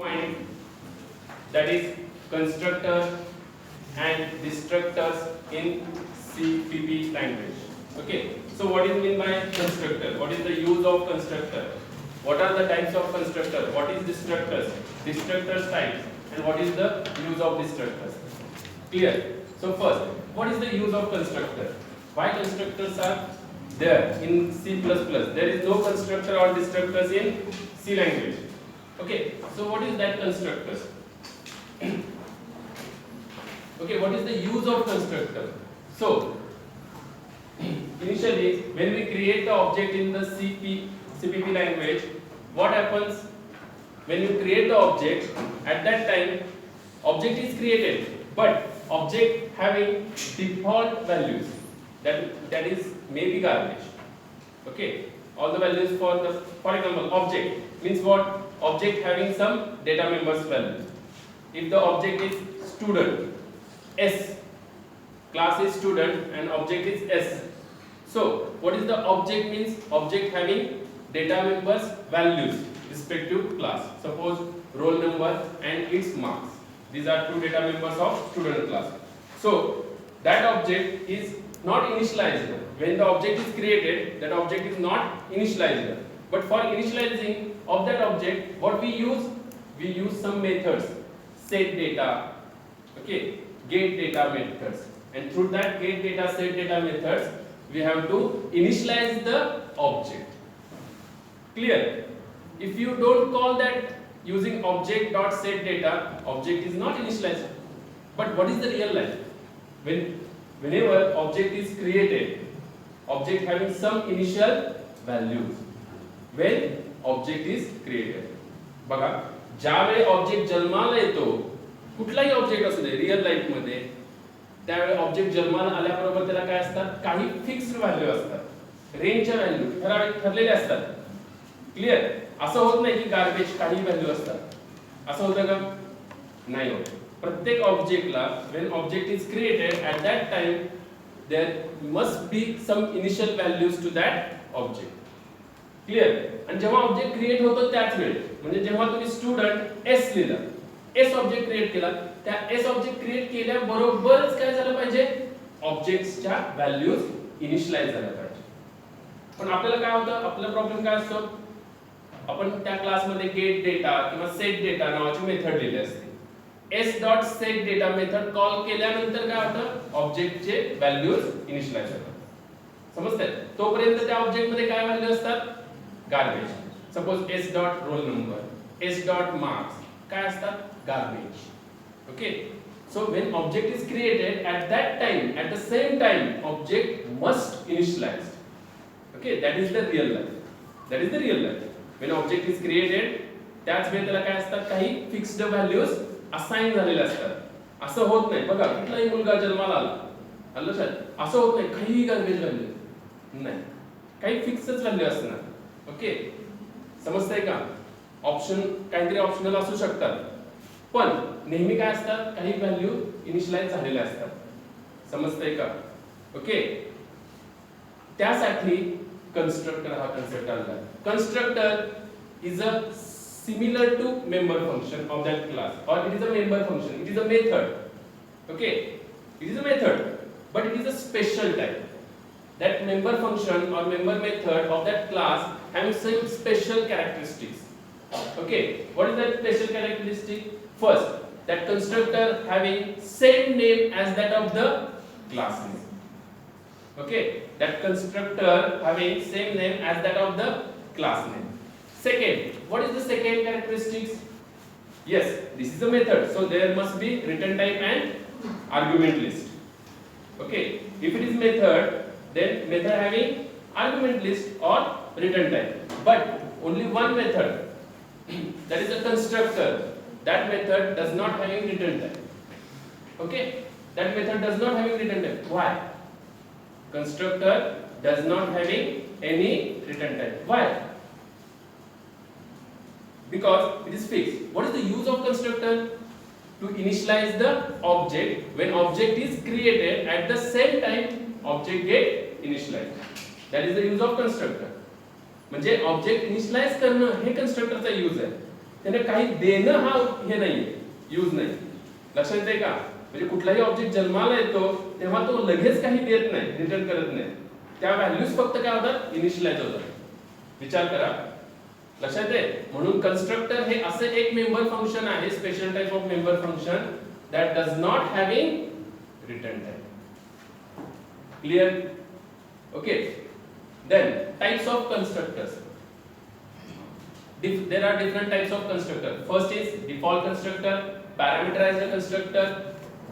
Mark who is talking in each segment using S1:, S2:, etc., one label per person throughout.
S1: point, that is constructor and destructors in CPP language. Okay, so what is mean by constructor? What is the use of constructor? What are the types of constructor? What is destructors? Destructors types, and what is the use of destructors? Clear? So first, what is the use of constructor? Why constructors are there in C++? There is no constructor or destructors in C language. Okay, so what is that constructors? Okay, what is the use of constructor? So initially, when we create the object in the CPP language, what happens? When you create the object, at that time, object is created, but object having default values, that is maybe garbage. Okay, all the values for example, object means what? Object having some data members value. If the object is student, S, class is student and object is S. So what is the object means? Object having data members values respective class. Suppose roll number and its marks. These are two data members of student class. So that object is not initialized. When the object is created, that object is not initialized. But for initializing of that object, what we use? We use some methods. Set data, okay, get data methods. And through that get data, set data methods, we have to initialize the object. Clear? If you don't call that using object.set data, object is not initialized. But what is the real life? Whenever object is created, object having some initial values. When object is created. बघा, ज्यावेळी object जन्माला येतो, कुठलाही object असू दे real life मध्ये, त्यावेळी object जन्माला आल्याबरोबर त्याला काय असतात? काही फिक्स्ड व्हॅल्यू असतात. रेंजच्या व्हॅल्यू ठरलेल्या असतात. क्लियर? असं होत नाही की गार्बेज काही व्हॅल्यू असतात. असं होतं का? नाही होत. प्रत्येक ऑब्जेक्टला when object is created at that time there must be some initial values to that object. Clear? आणि जेव्हा ऑब्जेक्ट क्रिएट होतो त्याच वेळी, म्हणजे जेव्हा तुम्ही स्टुडंट एस लिहिला, एस ऑब्जेक्ट क्रिएट केला, त्या एस ऑब्जेक्ट क्रिएट केल्याबरोबरच काय झालं पाहिजे? ऑब्जेक्ट्सच्या व्हॅल्यूज इनिशियलाइज झाल्या पाहिजे. पण आपल्याला काय होतं? आपला प्रॉब्लेम काय असतो? आपण त्या क्लासमध्ये गेट डेटा किंवा सेट डेटा नावाची मेथड लिहिली असते. s.set डेटा मेथड कॉल केल्यानंतर काय होतं? ऑब्जेक्टचे व्हॅल्यूज इनिशियलाइज होतात. समजतंय? तोपर्यंत त्या ऑब्जेक्ट मध्ये काय व्हॅल्यू असतात? Garbage. Suppose s.roll number, s.marks काय असतात? Garbage. Okay, so when object is created at that time, at the same time object must initialize. Okay, that is the real life. That is the real life. When object is created, त्याच वेळी त्याला काय असतात? काही fixed values assign झालेले असतात. असं होत नाही. बघा, कुठलाही मुलगा जन्माला आला, आलं सर, असं होत नाही काही गार्बेज व्हॅल्यू नाही, काही फिक्सच व्हॅल्यू असणार. ओके, समजतंय का? ऑप्शन काहीतरी ऑप्शनल असू शकतात, पण नेहमी काय असतात? काही व्हॅल्यू इनिशियलाइज झालेल्या असतात. समजतंय का? ओके, त्यासाठी कन्स्ट्रक्टर हा कन्सेप्ट आला. Constructor is a similar to member function of that class, or it is a member function, it is a method. Okay, it is a method, but it is a special type. That member function or member method of that class have some special characteristics. Okay, what is that special characteristic? First, that constructor having same name as that of the class name. Okay, that constructor having same name as that of the class name. Second, what is the second characteristics? Yes, this is a method, so there must be return type and argument list. Okay, if it is method, then method having argument list or return type, but only one method, that is a constructor. That method does not having return type. Okay, that method does not having return type. Why? Constructor does not having any return type. Why? Because it is fixed. What is the use of constructor? To initialize the object when object is created, at the same time object get initialized. That is the use of constructor. म्हणजे object initialise करणं हे कन्स्ट्रक्टरचा use आहे. त्याने काही देणं हा हे नाहीये, use नाही. लक्षात येते का? म्हणजे कुठलाही ऑब्जेक्ट जन्माला येतो तेव्हा तो लगेच काही देत नाही, रिटर्न करत नाही. त्या व्हॅल्यूज फक्त काय होतात, इनिशियलाइज होतात. विचार करा. लक्षात येते? म्हणून कन्स्ट्रक्टर हे असे एक मेंबर फंक्शन आहे, special type of member function that does not having return type. Clear? Okay. Then types of constructors. There are different types of constructor. First is default constructor, parameterized constructor,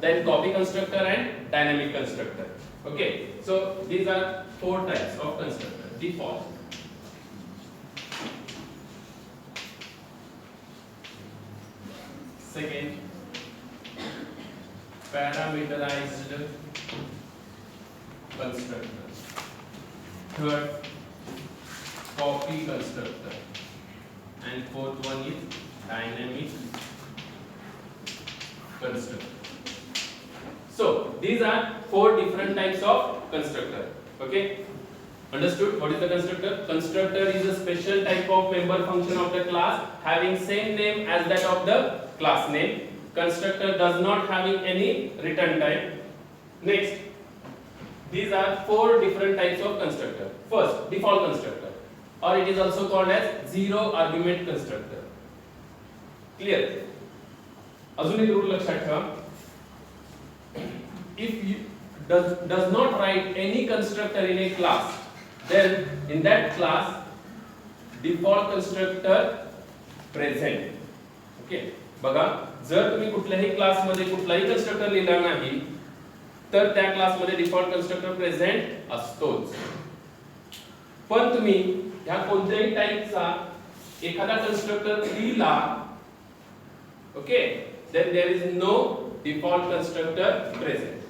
S1: then copy constructor and dynamic constructor. Okay. So these are 4 types of constructor. Default. Second, parameterized constructor. Third, copy constructor. And fourth one is dynamic constructor. So these are 4 different types of constructor. Okay, understood? What is the constructor? Constructor is a special type of member function of the class having same name as that of the class name. Constructor does not having any return type. Next, these are 4 different types of constructor. First, default constructor, or it is also called as zero argument constructor. Clear? अजून एक rule लक्षात ठेवा. If you does not write any constructor in a class, then in that class default constructor present. Okay, बघा, जर तुम्ही कुठल्याही class मध्ये कुठलाही कन्स्ट्रक्टर लिहिला नाही तर त्या क्लास मध्ये डिफॉल्ट कन्स्ट्रक्टर प्रेझेंट असतोच. पण तुम्ही ह्या कोणत्याही टाइपचा एखादा कन्स्ट्रक्टर लिहिला, okay, then there is no default constructor present.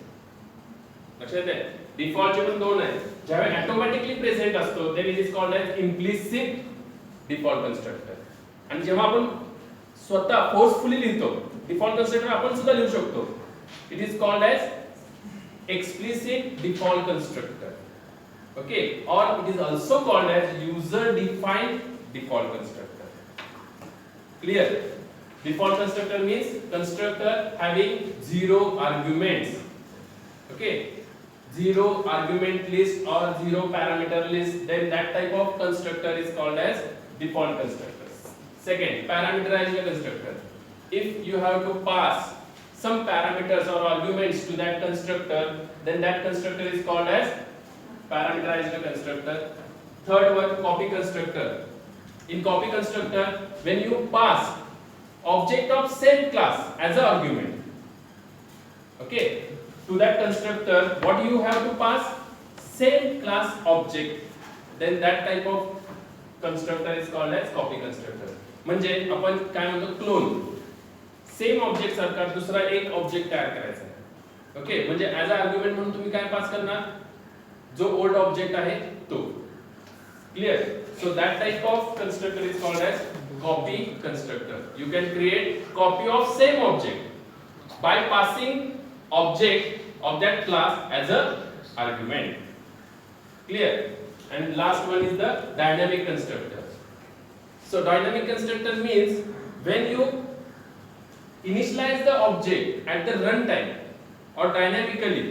S1: लक्षात आहे? डिफॉल्टचे पण 2 आहेत. ज्यावेळी ऑटोमॅटिकली प्रेझेंट असतो then it is called as implicit default constructor. आणि जेव्हा आपण स्वतः फोर्सफुली लिहितो डिफॉल्ट कन्स्ट्रक्टर आपण सुद्धा लिहू शकतो, it is called as explicit default constructor. Okay, or it is also called as user defined default constructor. Clear? Default constructor means constructor having 0 arguments. Okay, 0 argument list or 0 parameter list, then that type of constructor is called as default constructor. Second, parameterized constructor. If you have to pass some parameters or arguments to that constructor, then that constructor is called as parameterized constructor. Third one, copy constructor. In copy constructor, when you pass object of same class as an argument, okay, to that constructor, what you have to pass? Same class object. Then that type of constructor is called as copy constructor. म्हणजे आपण काय म्हणतो, clone. Same object सारखा दुसरा एक object तयार करायचा आहे. ओके, म्हणजे ऍज अ आर्ग्युमेंट म्हणून तुम्ही काय पास करणार, जो ओल्ड ऑब्जेक्ट आहे तो. Clear? So that type of constructor is called as copy constructor. You can create copy of same object by passing object of that class as a argument. Clear? And last one is the dynamic constructor. So dynamic constructor means when you initialize the object at the runtime or dynamically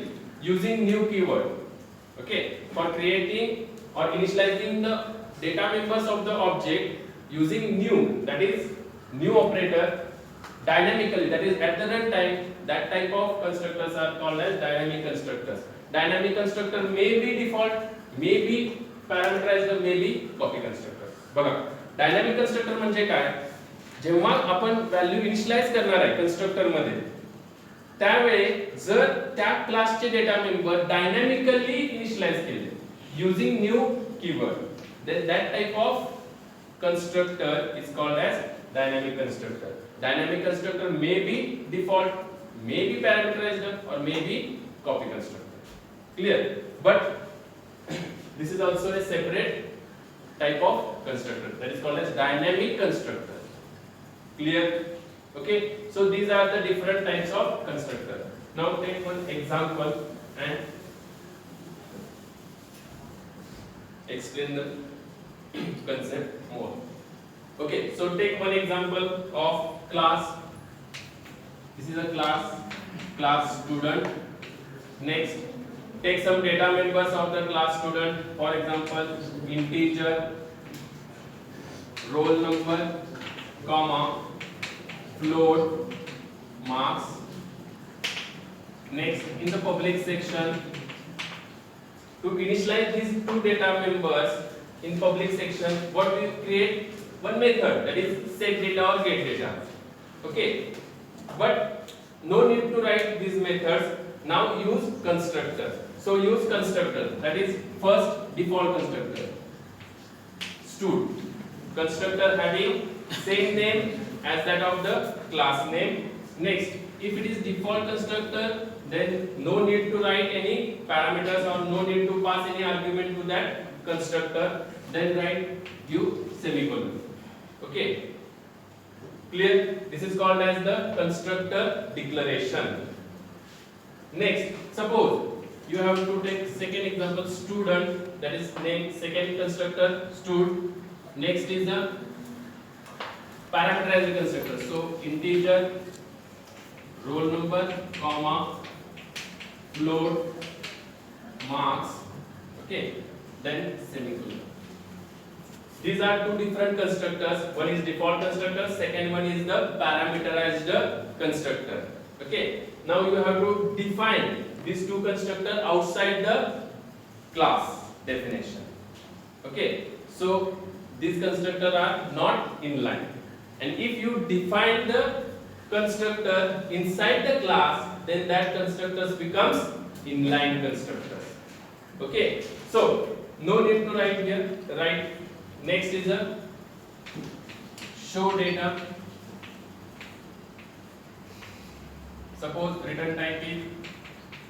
S1: using new keyword, okay, for creating or initializing the data members of the object using new, that is new operator, dynamically, that is at the runtime, that type of constructors are called as dynamic constructors. Dynamic constructor may be default, may be parameterized, may be copy constructor. बघा, dynamic constructor म्हणजे काय, जेव्हा आपण value initialise करणार आहे constructor मध्ये त्यावेळी जर त्या क्लासचे डेटा मेंबर डायनॅमिकली इनिशियलाइज केले using new keyword, then that type of constructor is called as dynamic constructor. Dynamic constructor may be default, may be parameterized or may be copy constructor. Clear? But this is also a separate type of constructor that is called as dynamic constructor. Clear? Okay, so these are the different types of constructor. Now take one example and explain the concept more. Okay, so take one example of class. This is a class student. Next, take some data members of the class student. For example, integer, roll number, comma, float, marks. Next, in the public section, to initialize these two data members in public section, what we create one method, that is set data or get data. Okay, but no need to write these methods. Now use constructor. So use constructor, that is first default constructor, stud. Constructor having same name as that of the class name. Next, if it is default constructor, then no need to write any parameters or no need to pass any argument to that constructor. Then write you semicolon. Okay, clear? This is called as the constructor declaration. Next, suppose you have to take second example, student, that is name, second constructor stud. Next is the parameterized constructor. So integer, roll number, comma, float, marks. Okay, then semicolon. These are two different constructors. One is default constructor, second one is the parameterized constructor. Okay, now you have to define these two constructors outside the class definition. Okay, so these constructors are not inline, and if you define the constructor inside the class, then that constructors becomes inline constructors. Okay, so no need to write here. Write. Next is a show data. Suppose return type is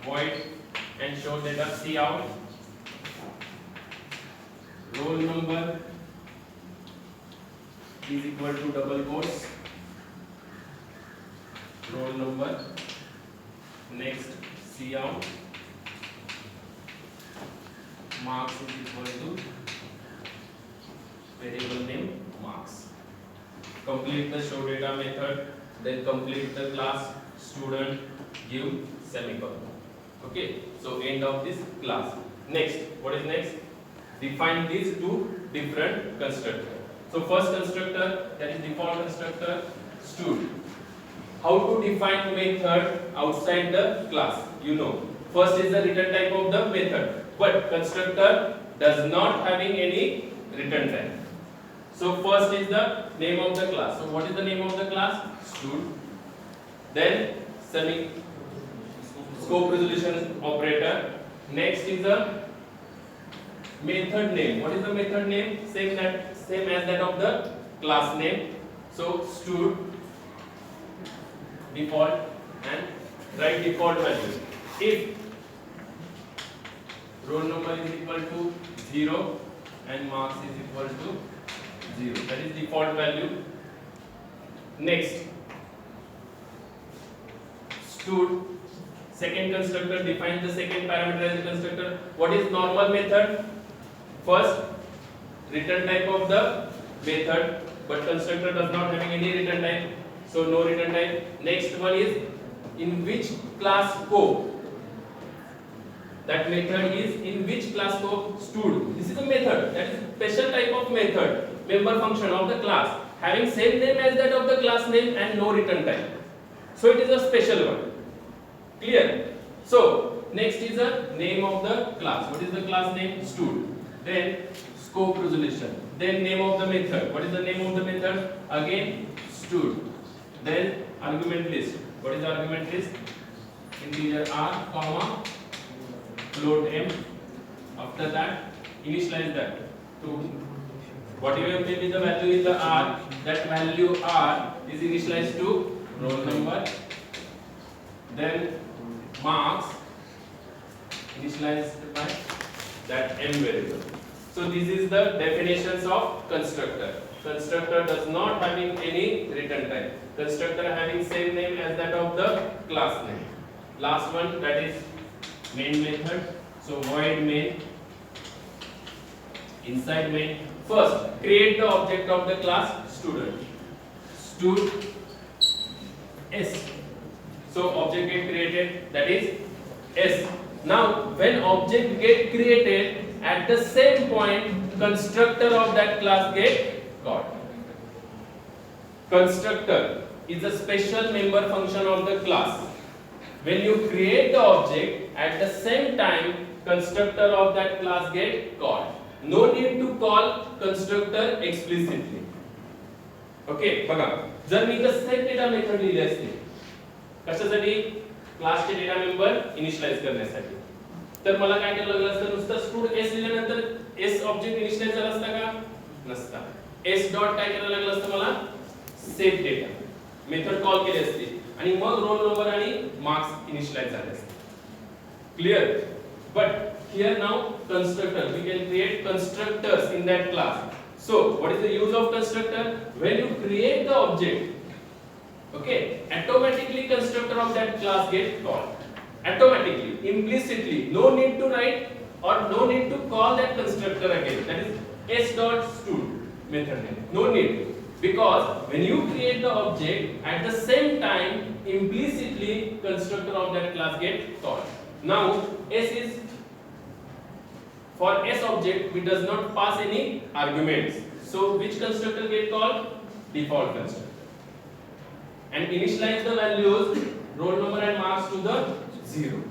S1: void and show data cout. Roll number is equal to double quotes. Roll number. Next cout. Marks is equal to variable name marks. Complete the show data method, then complete the class student, give semicolon. Okay, so end of this class. Next, what is next? Define these two different constructors. So first constructor, that is default constructor stud. How to define method outside the class? You know, first is the return type of the method, but constructor does not having any return type. So first is the name of the class. So what is the name of the class? Stud. Then scope resolution operator. Next is the method name. What is the method name? Same as that of the class name. So stud default and write default value. If roll number is equal to 0 and marks is equal to 0, that is default value. Next, stud, second constructor, define the second parameterized constructor. What is normal method? First, return type of the method, but constructor does not having any return type, so no return type. Next one is in which class scope. That method is in which class scope? Stud. This is a method, that is special type of method, member function of the class, having same name as that of the class name and no return type. So it is a special one. Clear? So next is the name of the class. What is the class name? Stud. Then scope resolution. Then name of the method. What is the name of the method? Again stud. Then argument list. What is the argument list? Integer r, comma, float m. After that, initialize that to whatever may be the value in the r. That value r is initialized to roll number. Then marks initialized by that m variable. So this is the definitions of constructor. Constructor does not having any return type. Constructor having same name as that of the class name. Last one, that is main method. So void main. Inside main, first create the object of the class student. Stud S. So object get created, that is S. Now when object get created, at the same point constructor of that class get called. Constructor is a special member function of the class. When you create the object, at the same time constructor of that class get called. No need to call constructor explicitly. Okay, बघा जर मी इथं set data method लिहिली असते कशासाठी क्लासचे data member initialise करण्यासाठी, तर मला काय करायला लागलं असतं, नुसतं स्टूड एस लिहिल्यानंतर एस ऑब्जेक्ट इनिशियलाइज झाला असता का, नसता. एस डॉट काय करायला लागलं असतं, मला सेट डेटा मेथड कॉल केली असती आणि मग रोल नंबर आणि मार्क्स इनिशियलाइज झाले असते. Clear? But here now constructor, we can create constructors in that class. So what is the use of constructor? When you create the object, okay, automatically constructor of that class get called. Automatically, implicitly, no need to write or no need to call that constructor again. That is s dot stud method name. No need, because when you create the object, at the same time implicitly constructor of that class get called. Now s is for s object, we does not pass any arguments. So which constructor get called? Default constructor. And initialize the values roll number and marks to the 0.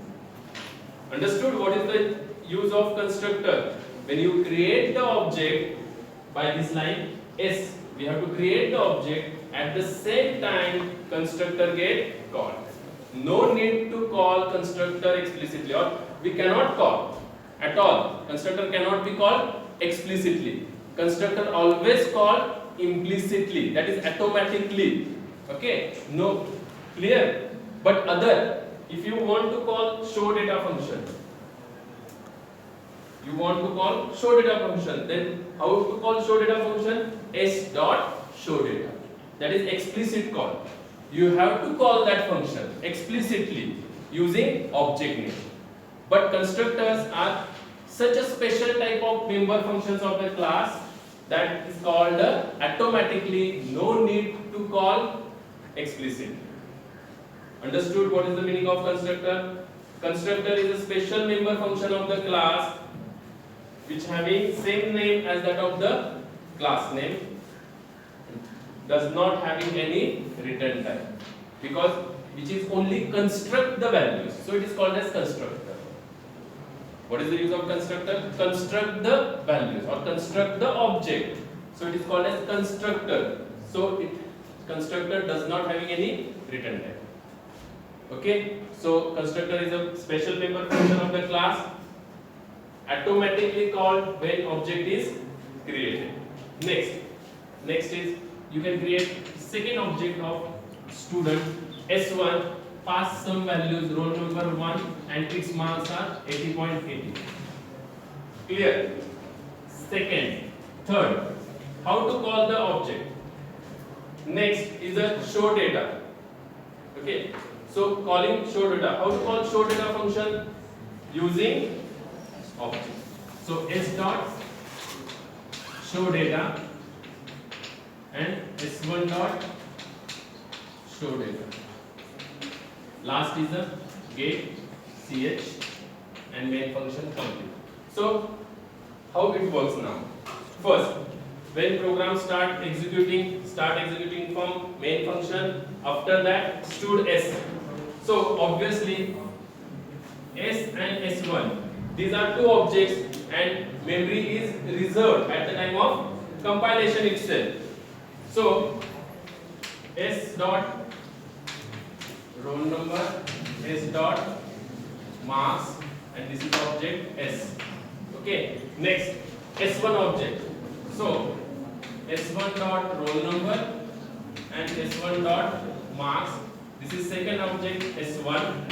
S1: Understood what is the use of constructor? When you create the object by this line s, we have to create the object, at the same time constructor get called. No need to call constructor explicitly, or we cannot call at all. Constructor cannot be called explicitly. Constructor always called implicitly, that is automatically. Okay, no, clear? But other, if you want to call show data function, you want to call show data function, then how to call show data function? S dot show data, that is explicit call. You have to call that function explicitly using object name. But constructors are such a special type of member functions of the class that is called automatically, no need to call explicitly. Understood what is the meaning of constructor? Constructor is a special member function of the class which having same name as that of the class name, does not having any return type, because which is only construct the values, so it is called as constructor. What is the use of constructor? Construct the values or construct the object, so it is called as constructor. So constructor does not having any return type. Okay, so constructor is a special member function of the class, automatically called when object is created. Next is you can create second object of student s1, pass some values, roll number 1 and its marks are 80.80. Clear? Second, third, how to call the object? Next is a show data. Okay, so calling show data. How to call show data function? Using object. So s dot show data and s1 dot show data. Last is a get ch and main function complete. So how it works now? First, when program start executing from main function, after that stud s. So obviously s and s1, these are two objects and memory is reserved at the time of compilation itself. So s dot roll number, s dot marks, and this is object s. Okay, next s1 object. So s1 dot roll number and s1 dot marks, this is second object s1.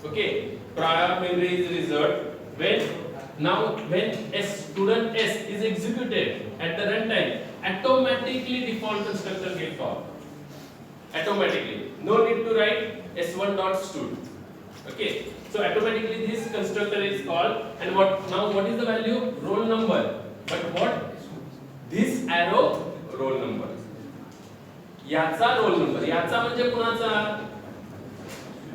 S1: Okay, prior memory is reserved. When student s is executed at the runtime, automatically default constructor get called. Automatically, no need to write s1 dot stud. Okay, so automatically this constructor is called, and what is the value? Roll number. But what? This arrow roll number. याचा roll number, याचा म्हणजे कुणाचा,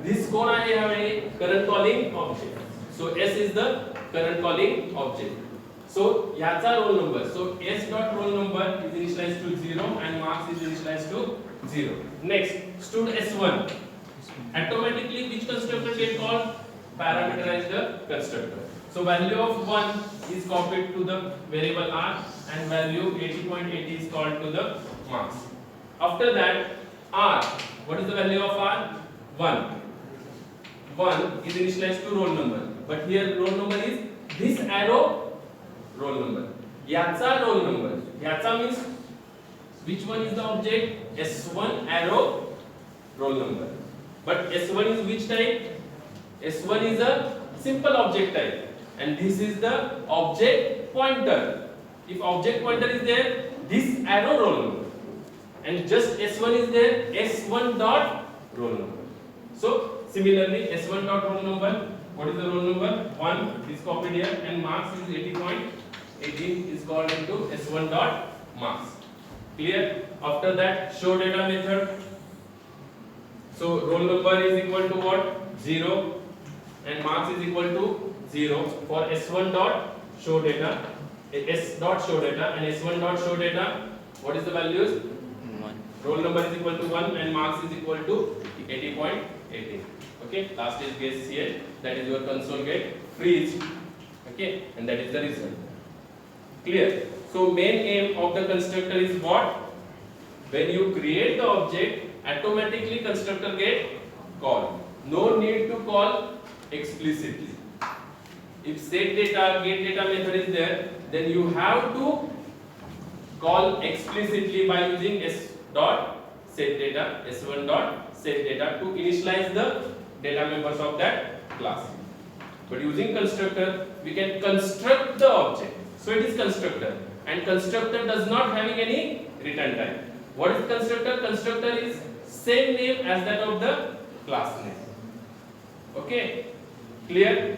S1: this कोण आहे यावेळी, current calling object. So s is the current calling object. So याचा roll number, so s dot roll number is initialized to 0 and marks is initialized to 0. Next, stud s1, automatically which constructor get called, parameterized constructor. So value of 1 is copied to the variable r and value 80.80 is called to the marks. After that, r, what is the value of r? 1 is initialized to roll number, but here roll number is this arrow roll number. याचा roll number, याचा means which one is the object, s1 arrow roll number, but s1 is which type, s1 is a simple object type and this is the object pointer. If object pointer is there, this arrow roll number, and just s1 is there, s1 dot roll number. So similarly s1 dot roll number, what is the roll number, 1 is copied here and marks is 80.18 is called into s1 dot marks. Clear? After that, show data method. So roll number is equal to what, 0 and marks is equal to 0 for s1 dot show data, s dot show data and s1 dot show data, what is the values,
S2: 1.
S1: roll number is equal to 1 and marks is equal to 80.18. Okay, last is guess here, that is your console get freeze. Okay, and that is the result. Clear? So main aim of the constructor is what, when you create the object, automatically constructor get called, no need to call explicitly. If set data get data method is there, then you have to call explicitly by using s dot set data, s1 dot set data to initialize the data members of that class. But using constructor, we can construct the object. So it is constructor, and constructor does not having any return type. What is constructor? Constructor is same name as that of the class name. Okay, clear?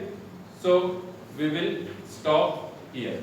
S1: So we will stop here.